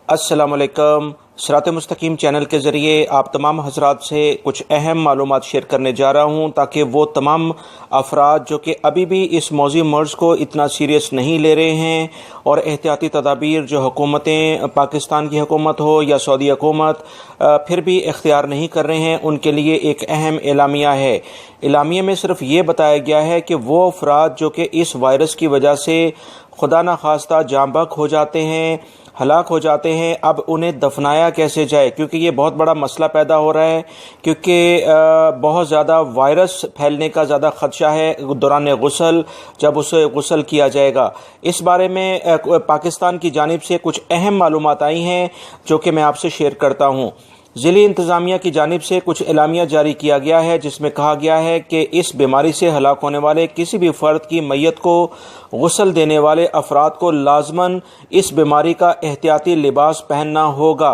السلام علیکم۔ صراط مستقیم چینل کے ذریعے آپ تمام حضرات سے کچھ اہم معلومات شیئر کرنے جا رہا ہوں تاکہ وہ تمام افراد جو کہ ابھی بھی اس موذی مرض کو اتنا سیریس نہیں لے رہے ہیں اور احتیاطی تدابیر جو حکومتیں پاکستان کی حکومت ہو یا سعودی حکومت پھر بھی اختیار نہیں کر رہے ہیں، ان کے لیے ایک اہم اعلامیہ ہے۔ اعلامیہ میں صرف یہ بتایا گیا ہے کہ وہ افراد جو کہ اس وائرس کی وجہ سے خدا نخواستہ جاں بحق ہو جاتے ہیں، ہلاک ہو جاتے ہیں، اب انہیں دفنایا کیسے جائے، کیونکہ یہ بہت بڑا مسئلہ پیدا ہو رہا ہے، کیونکہ بہت زیادہ وائرس پھیلنے کا زیادہ خدشہ ہے دوران غسل، جب اسے غسل کیا جائے گا۔ اس بارے میں پاکستان کی جانب سے کچھ اہم معلومات آئی ہیں جو کہ میں آپ سے شیئر کرتا ہوں۔ ضلعی انتظامیہ کی جانب سے کچھ اعلامیہ جاری کیا گیا ہے جس میں کہا گیا ہے کہ اس بیماری سے ہلاک ہونے والے کسی بھی فرد کی میت کو غسل دینے والے افراد کو لازماً اس بیماری کا احتیاطی لباس پہننا ہوگا۔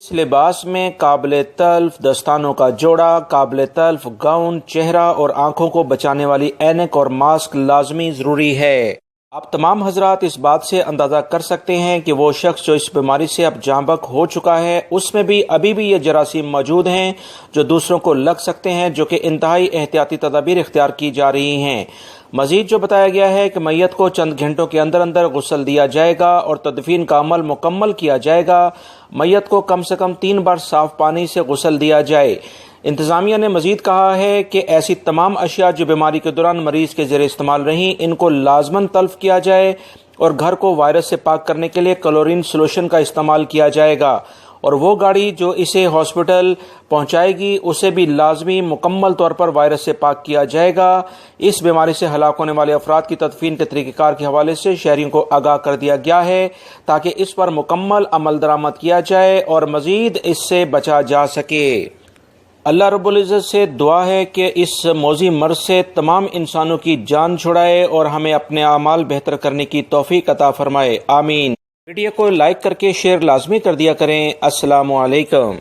اس لباس میں قابل تلف دستانوں کا جوڑا، قابل تلف گاؤن، چہرہ اور آنکھوں کو بچانے والی اینک اور ماسک لازمی ضروری ہے۔ آپ تمام حضرات اس بات سے اندازہ کر سکتے ہیں کہ وہ شخص جو اس بیماری سے اب جاں بحق ہو چکا ہے، اس میں بھی ابھی بھی یہ جراثیم موجود ہیں جو دوسروں کو لگ سکتے ہیں، جو کہ انتہائی احتیاطی تدابیر اختیار کی جا رہی ہیں۔ مزید جو بتایا گیا ہے کہ میت کو چند گھنٹوں کے اندر اندر غسل دیا جائے گا اور تدفین کا عمل مکمل کیا جائے گا۔ میت کو کم سے کم 3 بار صاف پانی سے غسل دیا جائے۔ انتظامیہ نے مزید کہا ہے کہ ایسی تمام اشیاء جو بیماری کے دوران مریض کے زیر استعمال رہیں، ان کو لازماً تلف کیا جائے اور گھر کو وائرس سے پاک کرنے کے لیے کلورین سلوشن کا استعمال کیا جائے گا، اور وہ گاڑی جو اسے ہاسپٹل پہنچائے گی اسے بھی لازمی مکمل طور پر وائرس سے پاک کیا جائے گا۔ اس بیماری سے ہلاک ہونے والے افراد کی تدفین کے طریقہ کار کے حوالے سے شہریوں کو آگاہ کر دیا گیا ہے تاکہ اس پر مکمل عمل درآمد کیا جائے اور مزید اس سے بچا جا سکے۔ اللہ رب العزت سے دعا ہے کہ اس موذی مرض سے تمام انسانوں کی جان چھڑائے اور ہمیں اپنے اعمال بہتر کرنے کی توفیق عطا فرمائے، آمین۔ ویڈیو کو لائک کر کے شیئر لازمی کر دیا کریں۔ السلام علیکم۔